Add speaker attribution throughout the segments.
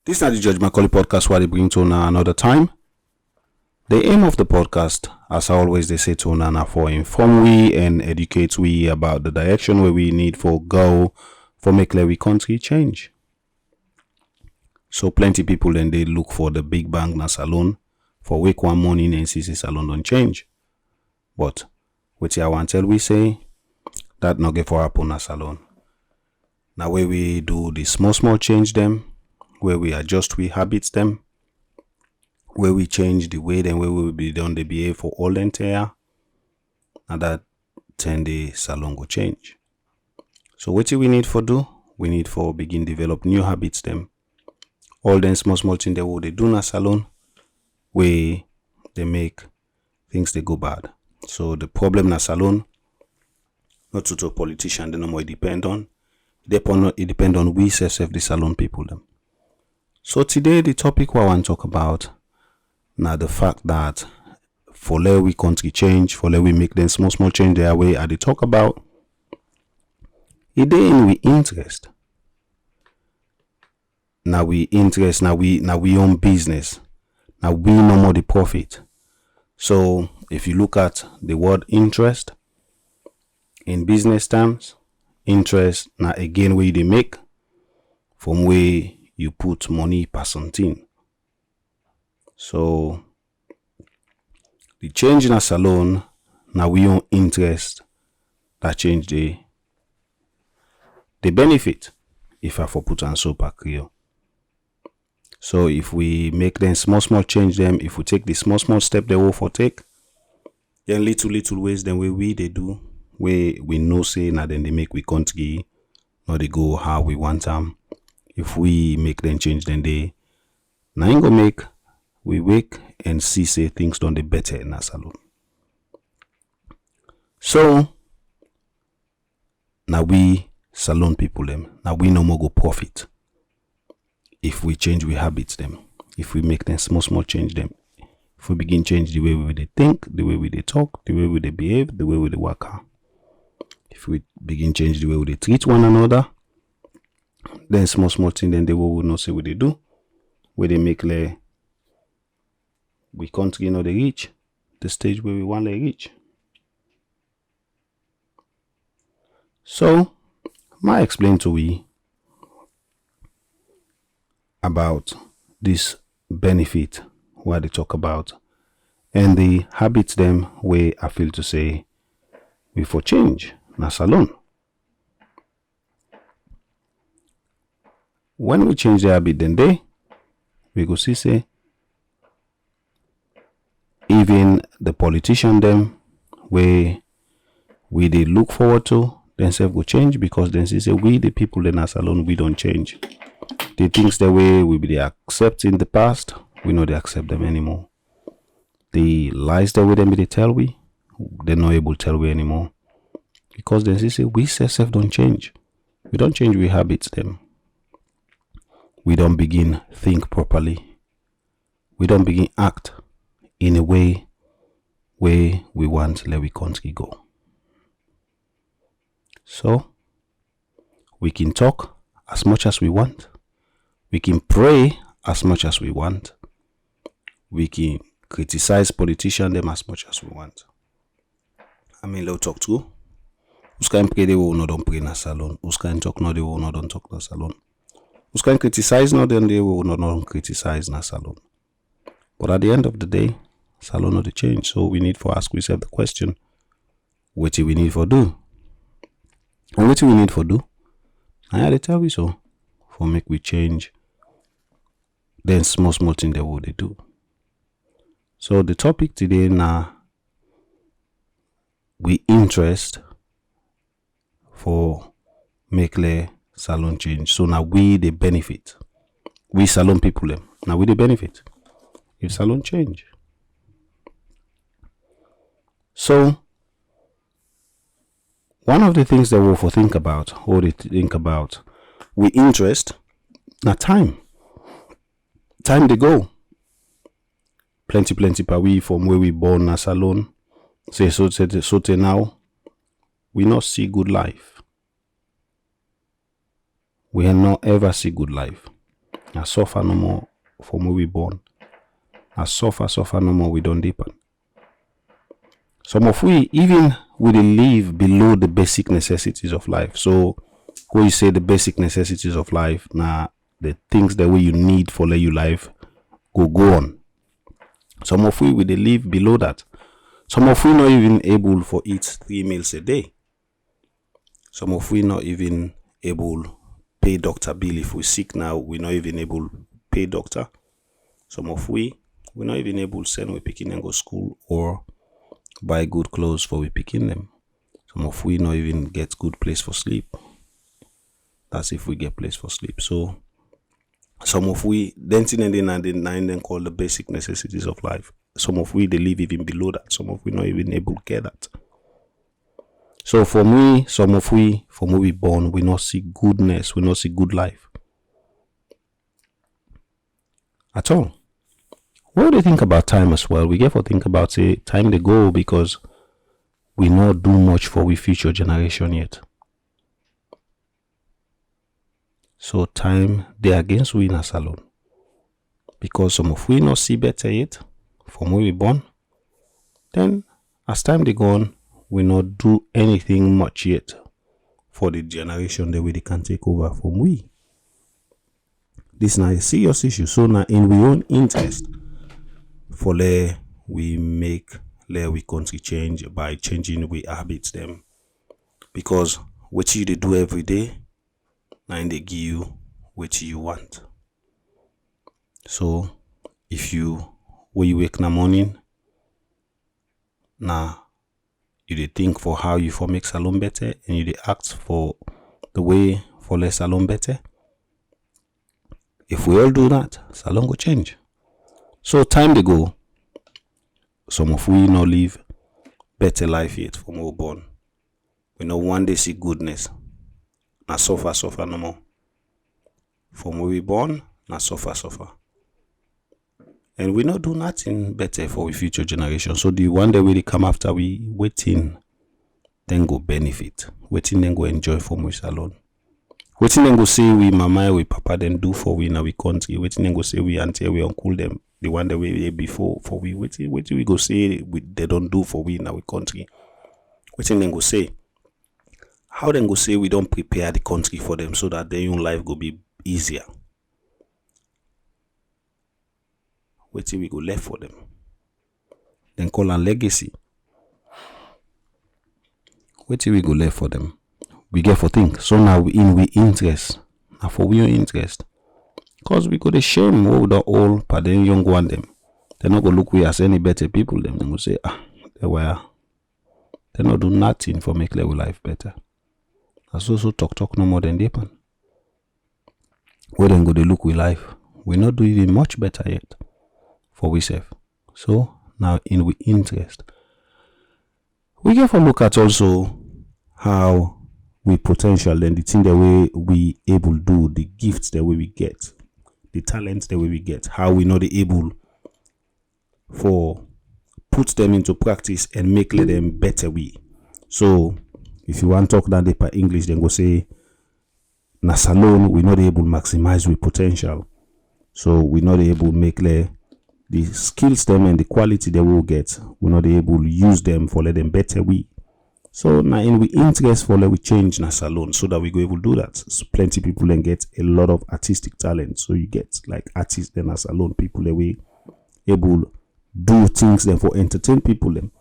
Speaker 1: This is the Judge Macauley podcast where they bring to another time. The aim of the podcast, as I always they say to Nana, for inform we and educate we about the direction where we need for go for make we country change. So plenty people then they look for the big bang na salon for wake one morning and see salon don't change. But what I want tell we say that not get for happen na salon. Now where we do the small change them, where we adjust we habits them, where we change the way then where we will be done the behave for all the entire, and that 10-day salon go change. So what do we need for do? We need for begin develop new habits them. All them small things they will they do na salon where they make things they go bad. So the problem na salon not to a politician they no more depend on. It depend on we self the salon people them. So today the topic we want to talk about now the fact that for let we country change, for let we make them small change their way I they talk about it in we interest. Now we interest, now we own business. Now we no more the profit. So if you look at the word interest in business terms, interest now again where they make from where you put money per something. So the change in a salon now we own interest that change the benefit if I for put and so per clear. So if we make them small change them, if we take the small step they will for take, then little ways then we they do where we know say now then they make we country or they go how we want them. If we make them change then they now ain't gonna make we wake and see say things done the better in our salon. So now we salon people them now we no more go profit if we change we habits them, if we make them small change them, if we begin change the way we they think, the way we they talk, the way we they behave, the way we they work out. If we begin change the way we they treat one another, then small thing then they will not say what they do, where they make we country they reach the stage where we want to reach. So I explain to we about this benefit what they talk about and the habits them where I feel to say we for change na salon. When we change the habit then we go see say even the politician them where we they look forward to themselves will change because then see say we the people in our salon we don't change. The things the way we be accept in the past, we know they accept them anymore. The lies the way them they tell we, they're not able to tell we anymore. Because then they say we self don't change. We don't change we habits them. We don't begin think properly. We don't begin act in a way where we want let we country go. So we can talk as much as we want. We can pray as much as we want. We can criticize politicians them as much as we want. I mean, let's talk to. Who's can pray they will not don't pray in a salon. Who's can talk no they will not don't talk in a salon. Who's can criticize no then they will not don't criticize in a salon. But at the end of the day, salon not the change. So we need for ask ourselves the question: what do we need for do? And what do we need for do? I had to tell you so. For make we change. Then small thing they will they do. So the topic today now we interest for make the salon change. So now we the benefit. We salon people them. Now we the benefit. If salon change. So one of the things they will for think about or they think about we interest now time they go plenty per we from where we born na salon say so now we not see good life. We have not ever see good life. I suffer no more from where we born. I suffer no more we don't deepen. Some of we even we live below the basic necessities of life. So when you say the basic necessities of life, now the things that way you need for let your life go on. Some of we live below that. Some of we not even able for eat 3 meals a day. Some of we not even able pay doctor bill. If we sick now, we're not even able pay doctor. Some of we're not even able send we picking and go school or buy good clothes for we picking them. Some of we not even get good place for sleep. That's if we get place for sleep. So some of we then call the basic necessities of life. Some of we they live even below that. Some of we not even able to get that. So for me, some of we from where we born, we not see goodness, we not see good life at all. What do you think about time as well? We get to think about time they go because we not do much for we future generation yet. So time they against we in a salon. Because some of we not see better yet from where we born. Then as time they go on, we not do anything much yet for the generation that we they can take over from we. This now a serious issue. So now in we own interest for we make we country change by changing we habits them. Because what you they do every day, now they give you what you want. So if you when you wake in the morning, now you dey think for how you for make salon better and you dey act for the way for less salon better. If we all do that, salon go change. So time they go, some of we not live better life yet from our born. We know one day see goodness. Na suffer no more. From where we born, na suffer. And we not do nothing better for the future generation. So the one day we come after we waiting, then go benefit. Waiting then go enjoy from we salon. Waiting then go say we mama, we papa then do for we in we country. Waiting then go say we auntie, we uncle them. The one that we before for we waiting we go say they don't do for we in our country. Waiting then go say. How then go say we don't prepare the country for them so that their own life go be easier? Wait till we go left for them. Then call a legacy. Wait till we go left for them. We get for think. So now we interest. Now for we interest. Cause we go to shame what the old but then young one them. They not go look we as any better people them. They go say they not do nothing for make their life better. As also talk no more than they pan. Where then go they look we life. We not do even much better yet. For we save. So now in we interest. We get to look at also how we potential then the thing the way we able do, the gifts the way we get, the talents the way we get, how we not able for put them into practice and make them better we. So if you want to talk that they per English, then go say na salon we not able maximize we potential. So we not able make the skills them and the quality they will get, we're not able to use them for let them better we. So now in we interest for let we change na salon so that we go able to do that. So plenty people then get a lot of artistic talent. So you get like artists then as salon people that we able do things then for entertain people them.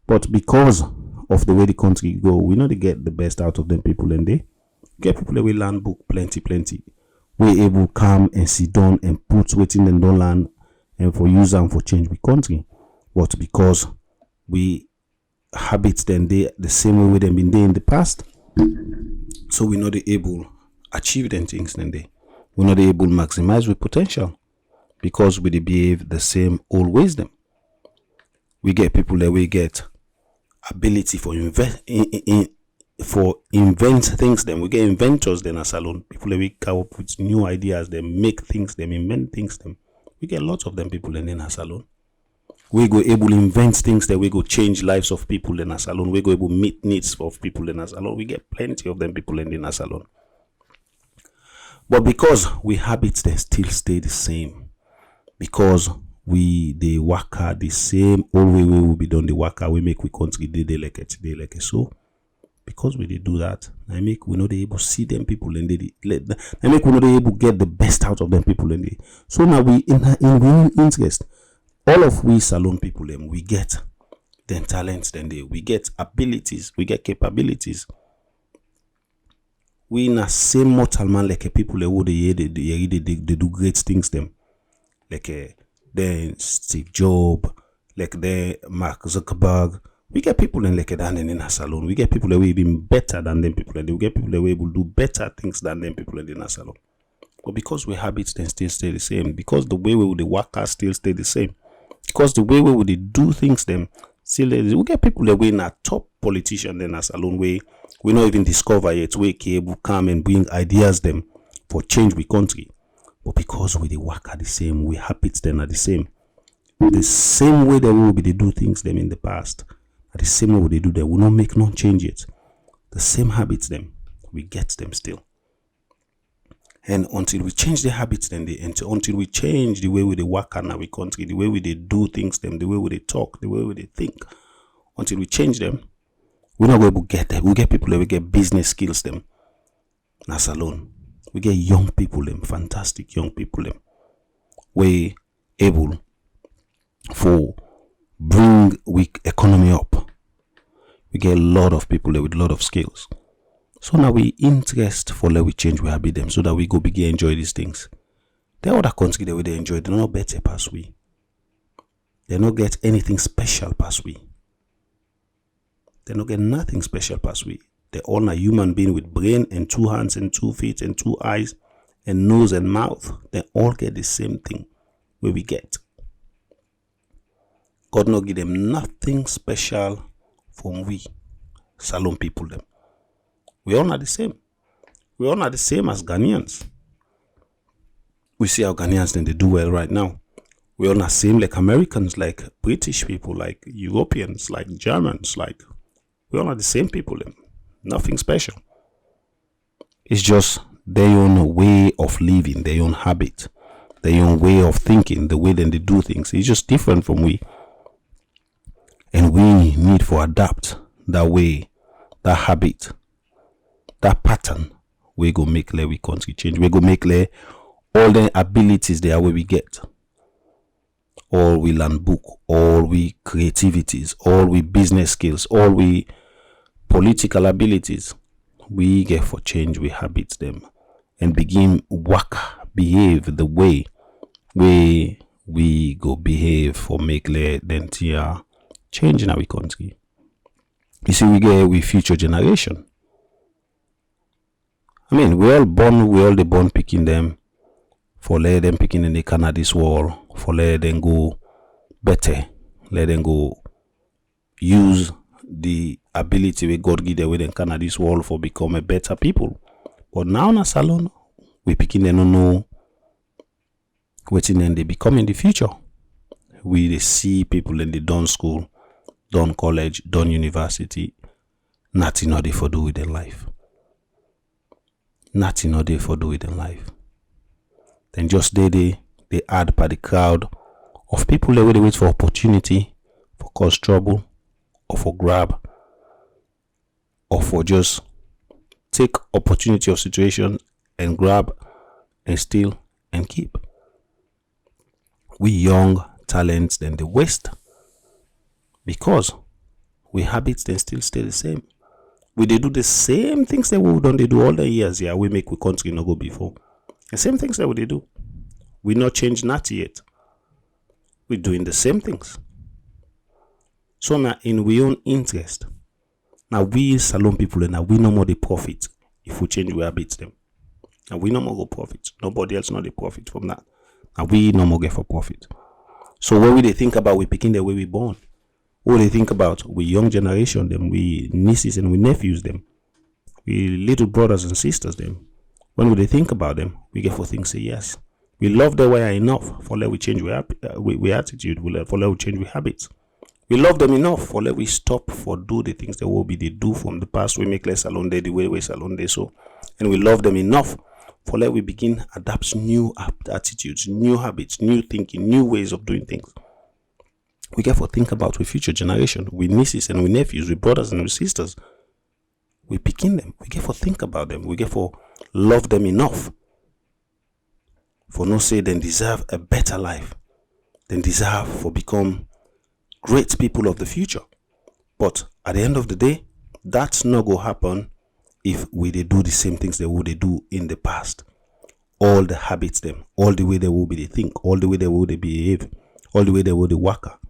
Speaker 1: But because of the way the country go, we know they get the best out of them people and they get people that we learn book plenty. We able come and sit down and put waiting and don't learn and for use and for change we country. But because we habits then they the same way we them been there in the past, so we not able achieve them things then they. We're not able maximize with potential because we behave the same always them. We get people that we get ability for invent things then. We get inventors then as salon. People that we come up with new ideas, they make things, them invent things them. We get lots of them people in a salon. We go able to invent things that we go change lives of people in a salon. We go able to meet needs of people in a salon. We get plenty of them people in a salon. But because we habits then still stay the same, because we the waka the same old way we will be done the waka we make we country day like it so. Because we did do that, I make we know they able see them people and I make we know they able get the best out of them people and they. So now we in real interest, all of we salon people them we get them talents then we get abilities, we get capabilities. We in a same mortal man like a people who they do great things them like then Steve Jobs, like the Mark Zuckerberg. We get people in like that in a salon. We get people that we even better than them people, and we get people that we able to do better things than them people in a salon. But because we habits then still stay the same, because the way we would work still stay the same, because the way we would do things them still we get people that we in a top politician in a salon way we not even discover yet we able come and bring ideas them for change we country. But because we the work the same, we habits then are the same way that we will be they do things them in the past. The same way they do that, we not make no change it. The same habits them, we get them still. And until we change the habits then until we change the way we they work in our country, the way we they do things them, the way we they talk, the way we they think, until we change them, we're not going to get them. We get people that we get business skills them. That's alone. We get young people them, fantastic young people them. We able for bring we economy up. We get a lot of people there with a lot of skills. So now we interest for let we change we habit them so that we go begin enjoy these things. The other country that we they enjoy, they not better pass we. They not get anything special pass we. They not get nothing special pass we. They all a human being with brain and 2 hands and 2 feet and 2 eyes and nose and mouth. They all get the same thing where we get. God not give them nothing special from we salon people them. We all are the same. We all are the same as Ghanaians. We see how Ghanaians then they do well right now. We all are same like Americans, like British people, like Europeans, like Germans, like we all are the same people them. Nothing special. It's just their own way of living, their own habit, their own way of thinking, the way then they do things. It's just different from we. And we need to adapt that way, that habit, that pattern. We go make we country change. We go make all the abilities there where we get. All we learn book, all we creativities, all we business skills, all we political abilities. We get for change, we habits them and begin work, behave the way we go behave for make then change in our country. You see, we future generation. I mean, we all the born picking them for let them picking in the Canada's wall, for let them go better, let them go use the ability we God give them within Canada's wall for become a better people. But now in a salon, we picking them no know what in they become in the future. We they see people in the done school, done college, done university, nothing they for do with their life. Nothing they for do with their life. Then just they add by the crowd of people that they wait for opportunity, for cause trouble, or for grab, or for just take opportunity of situation and grab and steal and keep. We young talents then the waste because we habits then still stay the same. We they do the same things that we done they do all the years. Yeah, we make we country no go before. The same things that we they do. We not change not yet. We doing the same things. So now in we own interest. Now we salon people and now we no more the profit if we change we habits them. Now we no more go profit. Nobody else not the profit from that. Now we no more get for profit. So what will they think about we picking the way we born? What they think about we young generation them, we nieces and we nephews them, we little brothers and sisters them. When would they think about them? We get for things say yes. We love the way enough for let we change we attitude. For let we change we habits. We love them enough for let we stop for do the things that will be they do from the past. We make less salon day the way we salon day so, and we love them enough For let we begin adapt new attitudes, new habits, new thinking, new ways of doing things. We get for think about with future generation, with nieces and with nephews, with brothers and with sisters. We begin them. We get for think about them. We get for love them enough. For no say then deserve a better life. Then deserve for become great people of the future. But at the end of the day, that's not going to happen if we they do the same things they would do in the past. All the habits them, all the way they will be they think, all the way they will they behave, all the way they will they work.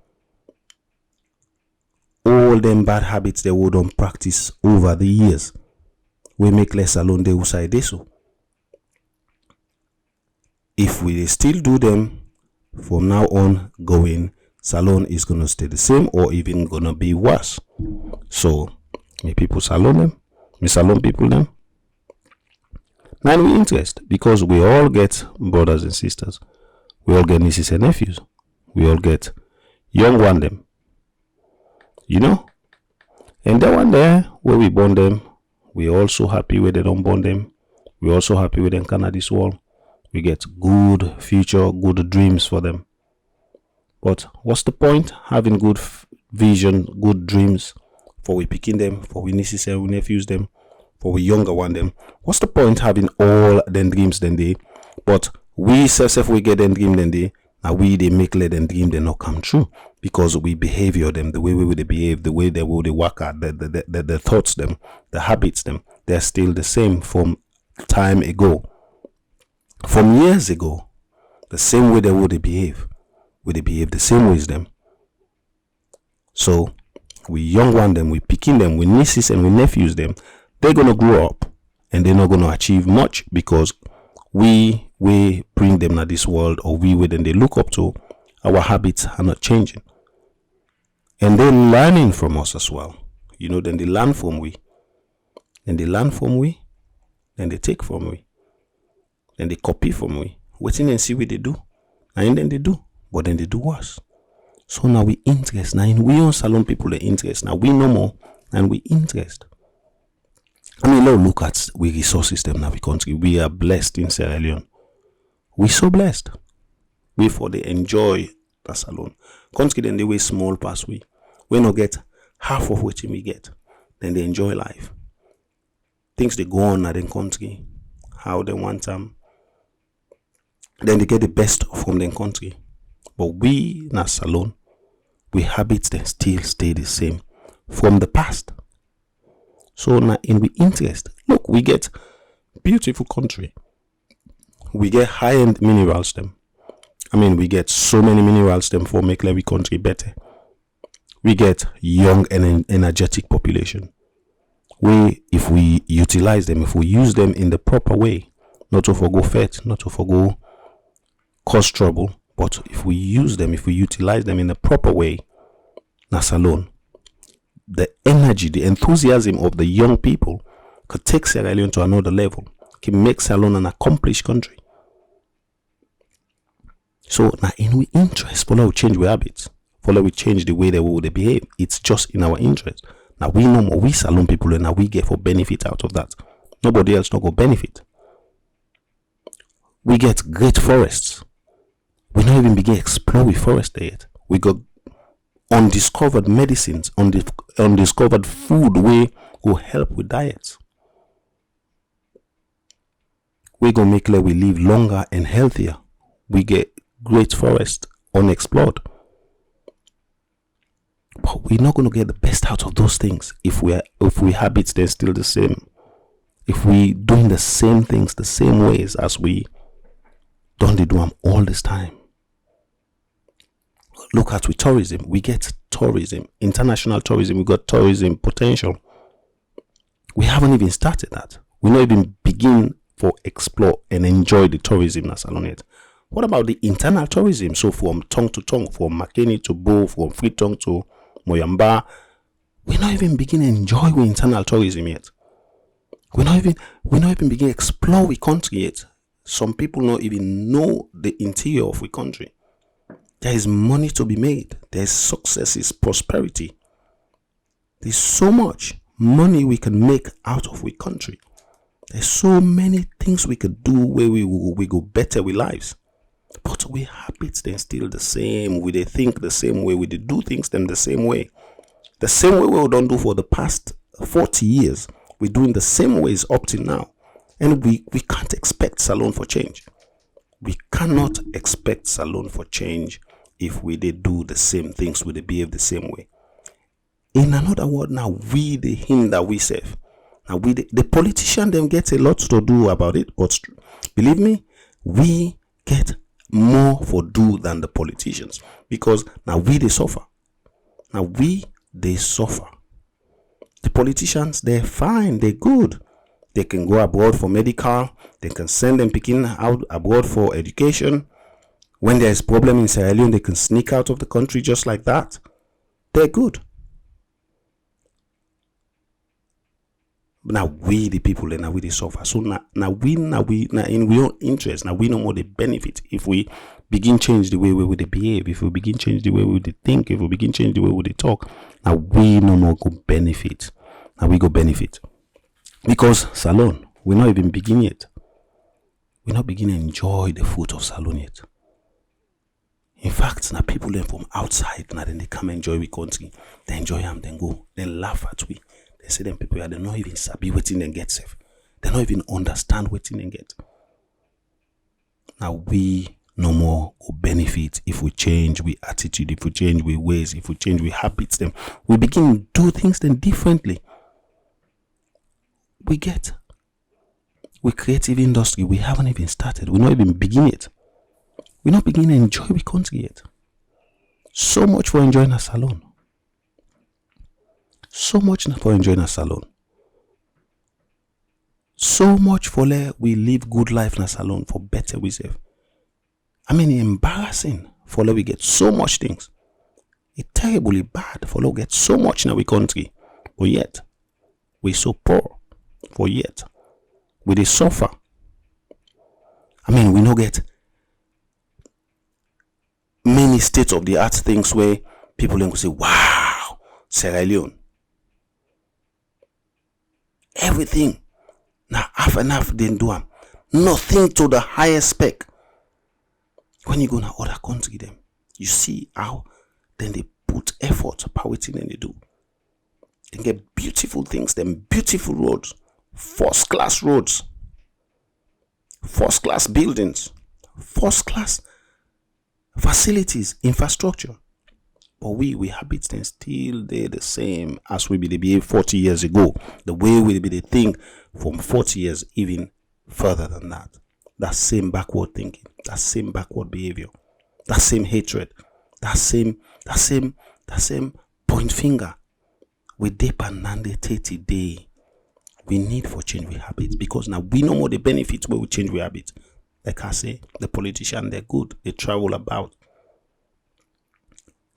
Speaker 1: All them bad habits they would on practice over the years. We make less alone they usai they so. If we still do them from now on going, salon is gonna stay the same or even gonna be worse. So me people salon them, me salon people them. Now we interest because we all get brothers and sisters, we all get nieces and nephews, we all get young one them. You know? And that one there where we born them, we also happy where they don't born them. We also happy with them kind this world. We get good future, good dreams for them. But what's the point having good vision, good dreams for we picking them, for we nieces and we nephews them, for we younger one them? What's the point having all them dreams then they? But we self we get them dream then they. Now we they make let them dream they not come true because we behavior them, the way we would behave, the way they will they work out, the thoughts them, the habits them, they're still the same from time ago. From years ago, the same way they would behave the same ways them. So we young one them, we picking them, we nieces and we nephews them, they're gonna grow up and they're not gonna achieve much because we bring them to this world or we then they look up to, our habits are not changing. And they're learning from us as well. You know, then they learn from we. Then they learn from we. Then they take from we. Then they copy from we. Waiting and see what they do. And then they do. But then they do worse. So now we interest. Now in we on salon people the interest. Now we know more and we interest. I mean, let's look at we resource system now we country. We are blessed in Sierra Leone. We so blessed. We for the enjoy the salon. Country then they way small pass we. We no get half of what we get. Then they enjoy life. Things they go on at the country. How they want them. Then they get the best from the country. But we na salon, we habits then still stay the same from the past. So now in we interest, look, we get beautiful country. We get high-end minerals them. I mean, we get so many minerals them for make every country better. We get young and energetic population. If we utilize them, if we use them in the proper way, not to forgo fat, not to forgo cause trouble, but if we use them, if we utilize them in the proper way, that's alone. The energy, the enthusiasm of the young people could take Sierra Leone to another level, can make Sierra Leone an accomplished country. So now in we interest, for we change our habits, for we change the way they would behave. It's just in our interest. Now we know more, we salon people and now we get for benefit out of that. Nobody else not go benefit. We get great forests. We not even begin explore with forest yet. We got undiscovered medicines, undiscovered food we will help with diets. We gonna make we live longer and healthier. We get great forest unexplored. But we're not gonna get the best out of those things if we habits they're still the same. If we doing the same things the same ways as we don't do them all this time. Look at with tourism. We get tourism, international tourism. We got tourism potential. We haven't even started that. We not even begin for explore and enjoy the tourism that's along it. What about the internal tourism? So from tongue to tongue, from Macauley to Bo, from Freetown to Moyamba, we not even begin to enjoy the internal tourism yet. We not even begin to explore the country yet. Some people not even know the interior of the country. There is money to be made. There's success, prosperity. There's so much money we can make out of the country. There's so many things we could do where we go better with lives. But we habits then still the same. We they think the same way. We they do things then the same way. The same way we don't do for the past 40 years. We're doing the same ways up till now. And we can't expect Salone for change. We cannot expect Salone for change if we they do the same things, we they behave the same way. In another word, now we the him that we serve. Now we the politician them get a lot to do about it, but believe me, we get more for do than the politicians, because now we they suffer. Now we they suffer. The politicians, they're fine, they're good. They can go abroad for medical, they can send them picking out abroad for education. When there's problem in Sierra Leone, they can sneak out of the country just like that. They're good. Now we the people, and now we they suffer. So now in we own interest, now we know more the benefit if we begin change the way we would behave, if we begin change the way we would think, if we begin change the way we would talk. Now we no more go benefit. Now we go benefit. Because Salone, we're not even beginning yet. We're not beginning to enjoy the fruit of Salone yet. In fact, now people learn from outside, now then they come enjoy we country. They enjoy them, then go, then laugh at we. They say them people, they not even sabi waiting and get safe. They not even understand waiting and get. Now we no more will benefit if we change we attitude, if we change we ways, if we change we habits them. We begin to do things then differently. We creative industry, we haven't even started. We're not even beginning it. We're not beginning to enjoy we country yet. So much for enjoying a Salone. So much for enjoying a Salone. So much for we live good life in a Salone for better we save. I mean, embarrassing for we get so much things. It's terribly bad for we get so much in our country. But yet, we're so poor. For yet, we they suffer. I mean, we no get many state of the art things where people then go say, wow, Sierra Leone. Everything. Now half and half they do them. Nothing to the highest spec. When you go to other country them, you see how then they put effort, power and they do. They get beautiful things, them beautiful roads, first class roads, first class buildings, first class facilities, infrastructure. But we habits then still they're the same as we behave 40 years ago. The way we be the think from 40 years, even further than that. That same backward thinking, that same backward behavior, that same hatred, that same point finger. We depend on the 30 day. We need for change we habits, because now we know more the benefits where we change we habits. Like I say, the politicians, they're good. They travel about.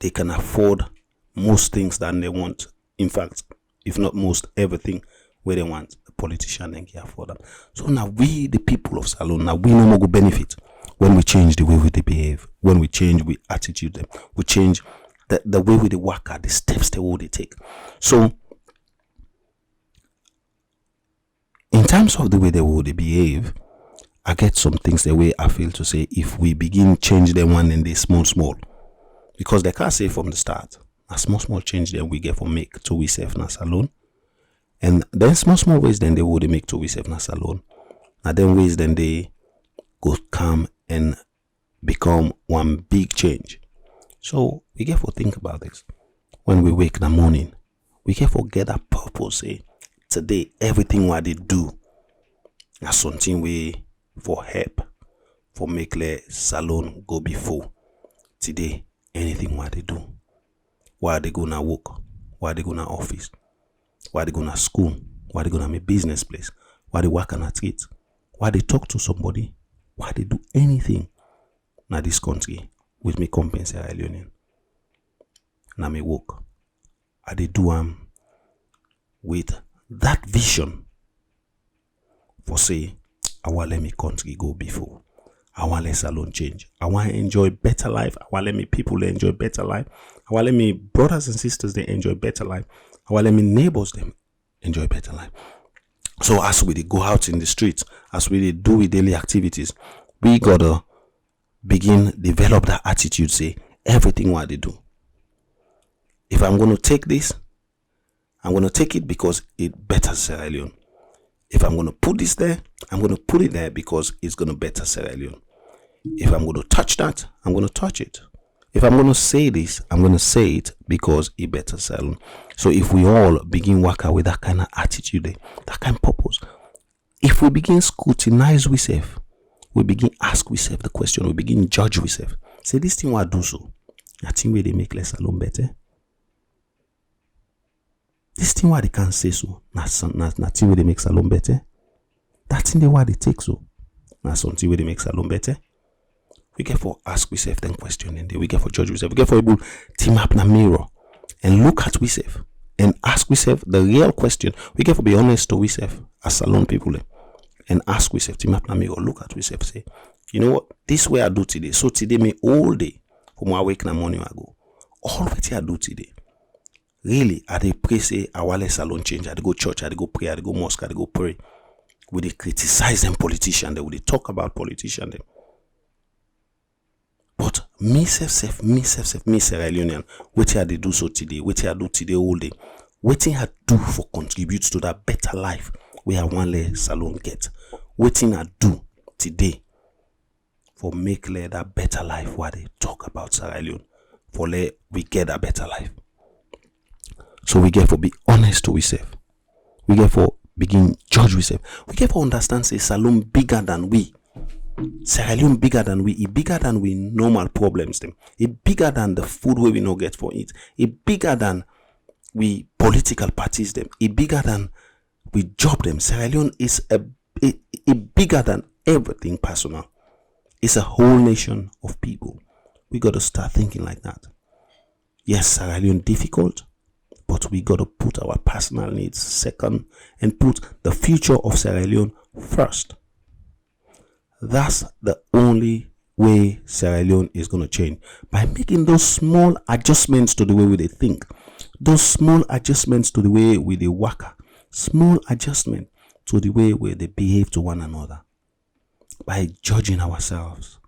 Speaker 1: They can afford most things that they want. In fact, if not most, everything where they want. The politician then can afford them. So now we, the people of Salone, now we no more go benefit when we change the way we behave, when we change we attitude them, we change the way we work at, the steps they will they take. So in terms of the way they will behave, I get some things the way I feel to say if we begin change them one and they small. Because they can't say from the start, a small change then we get from make to we save na Salone. And then small ways then they would make to we save na Salone. And then ways then they go come and become one big change. So we get for think about this. When we wake in the morning, we get for get that purpose. Say today everything what they do, that's something we for help, for make the Salone go before. Today anything what they do, why they go na work, why they go na office, why they go na school, why they go na my business place, why they work on a street, why they talk to somebody, why they do anything na this country with me company Sierra Leone. Na me work. I they do with that vision for say I want let me country go before. I want let Salone change. I want to enjoy better life. I want let me people enjoy better life. I want let me brothers and sisters they enjoy better life. I want let me neighbors them enjoy better life. So as we dey go out in the street, as we dey do with daily activities, we gotta begin develop that attitude, say everything what they do, if I'm going to take this, I'm going to take it because it betters Sierra Leone. If I'm going to put this there, I'm going to put it there because it's going to better Sierra Leone. If I'm going to touch that, I'm going to touch it. If I'm going to say this, I'm going to say it because it betters Sierra Leone. So if we all begin working with that kind of attitude, that kind of purpose, if we begin scrutinize ourselves, we begin ask ourselves the question, we begin judge ourselves. Say this thing what I do so, that thing where they make less alone better. This thing why they can't say so, not thing where they make salon better. That thing they why they take so, not something where they make salon better. We get for ask ourselves then question, and we get for judge ourselves. We get for able team up in a mirror and look at ourselves and ask ourselves the real question. We get for be honest to ourselves as salon people and ask ourselves, team up in a mirror, look at ourselves, say, you know what, this way I do today. So today me all day from I wake in the morning I go. All what I do today. Really, I dey pray say our salon change. I dey go church, I dey go pray, I dey go mosque, I dey go pray. We dey criticize them politicians, we dey talk about politicians. But me Sierra Leonean, wetin I dey do so today, wetin I do today all day, wetin I do for contribute to that better life where I want let salon get. Wetin I do today for make let that better life where they talk about Sierra Leone, for let we get a better life. So we get for be honest to ourselves. We get for begin judge ourselves. We get for understand say Salon bigger than we. Sierra Leone bigger than we. It bigger than we normal problems them. It bigger than the food where we no get for it. It bigger than we political parties them. It bigger than we job them. Sierra Leone is it bigger than everything personal. It's a whole nation of people. We got to start thinking like that. Yes, Sierra Leone difficult. But we got to put our personal needs second and put the future of Sierra Leone first. That's the only way Sierra Leone is going to change. By making those small adjustments to the way we think. Those small adjustments to the way we work. Small adjustment to the way they behave to one another. By judging ourselves.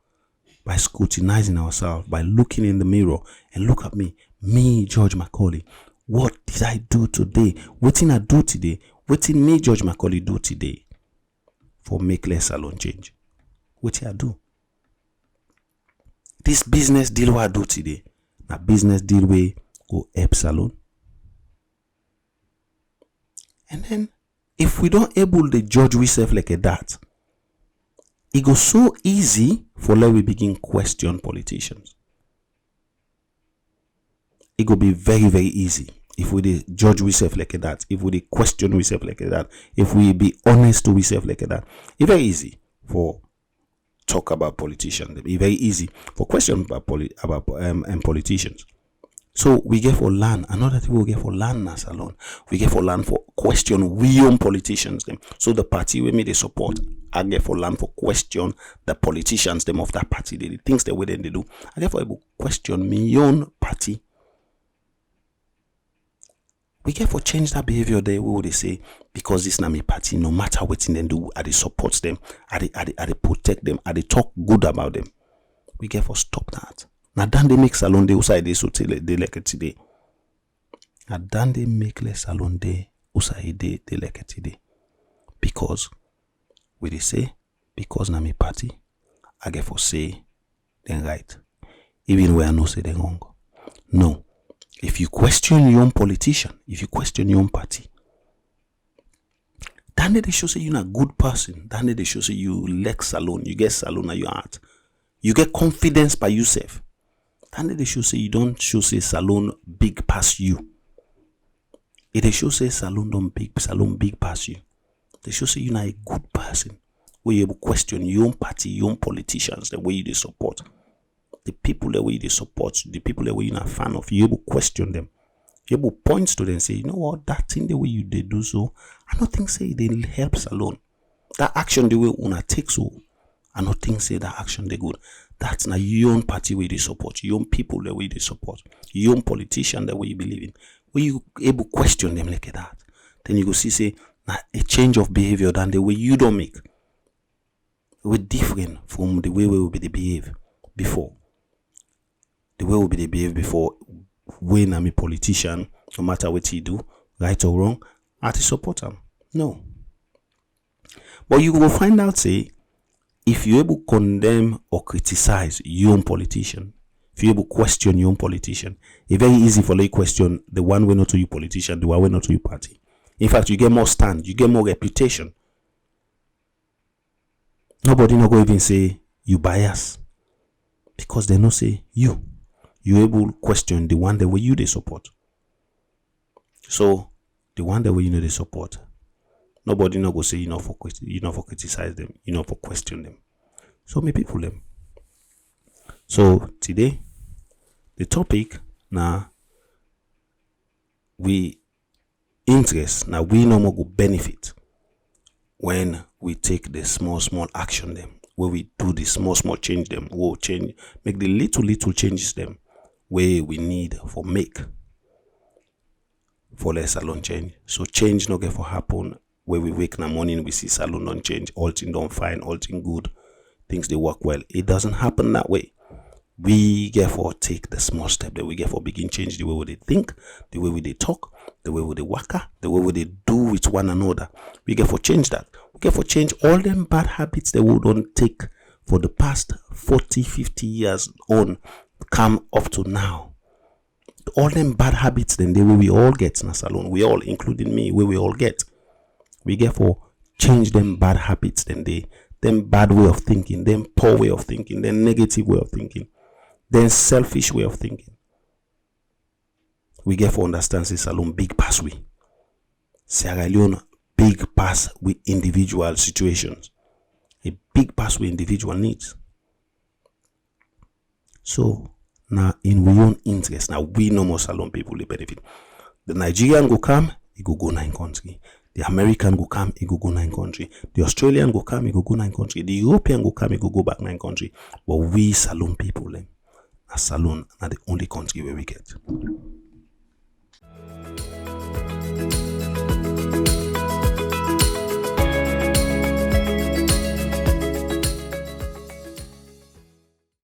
Speaker 1: By scrutinizing ourselves. By looking in the mirror and look at me, George Macauley. What did I do today? What did I do today? What did me, George Macauley, do today for make less salon change? What did I do? This business deal what I do today, na business deal way go help salon. And then, if we don't able to judge ourselves like that, it goes so easy for let we begin question politicians. It could be very, very easy if we judge ourselves like that, if we question ourselves like that, if we be honest to ourselves like that. It's very easy for talk about politicians. It's very easy for question about politicians. So we get for land. Another thing we get for land as alone. We get for land for question we own politicians them. So the party we may they support, I get for land for question the politicians them of that party. The things the way they do. I get for able question me own party. We get for change that behavior there. We would say because this na me party, no matter what they do, I support them, I protect them, I talk good about them. We get for stop that. Now then they make salon day usai day so they like it today. Now then they make less salon day usai day they like it today. Because we they say because na me party, I get for say then right. Even when I know say they wrong. No. If you question your own politician, if you question your own party, then they show say you're a good person. Then they show say you like salon, you get salon at your heart. You get confidence by yourself. Then they show say you don't show say salon big past you. If they show say salon big past you. They show say you're not a good person. Where you able question your own party, your own politicians, the way you support. The people that way they support, the people that way you're not a fan of, you able question them. You able point to them and say, you know what, that thing the way you they do so, I don't think say they helps alone. That action the way una take so, I don't think say that action they good. That's not your own party way they support, your own people the way they support, your own politician the way you believe in. Where you able question them like that. Then you go see say Now a change of behavior than the way you don't make. We're different from the way we will be the behave before. The way we will be the behave before, when I'm a politician, no matter what he do, right or wrong, I have to support him. No. But you will find out, say, if you're able to condemn or criticize your own politician, if you're able to question your own politician, it's very easy for you to question the one way not to you politician, the one way not to you party. In fact, you get more stand, you get more reputation. Nobody not go even say you bias, because they not say you're able to question the one that way you they support. So the one that way you know they support, nobody not go say for criticize them, for question them. So many people them. So today the topic now we interest now we no more go benefit when we take the small action them, where we do the small change them, we'll change, make the little changes them where we need for make for less salon change. So change no get for happen where we wake in the morning, we see salon don't change, all things don't fine, all things good, things they work well. It doesn't happen that way. We get for take the small step that we get for begin change the way they think, the way they talk, the way they waka, the way they do with one another. We get for change that. We get for change all them bad habits that we don't take for the past 40, 50 years on come up to now. All them bad habits then the way we all get in a salon, we all, including me, where we all get. We get for change them bad habits then them bad way of thinking, them poor way of thinking, them negative way of thinking, then selfish way of thinking. We get for understand this salon big pass we. Sierra Leone big pass with individual situations. A big pass with individual needs. So now in we own interest, now we no more salon people they benefit. The Nigerian go come, he go 9 country. The American go come, he go 9 country. The Australian go come, he go 9 country. The European go come, he go back 9 country. But we salon people, a salon are the only country where we get.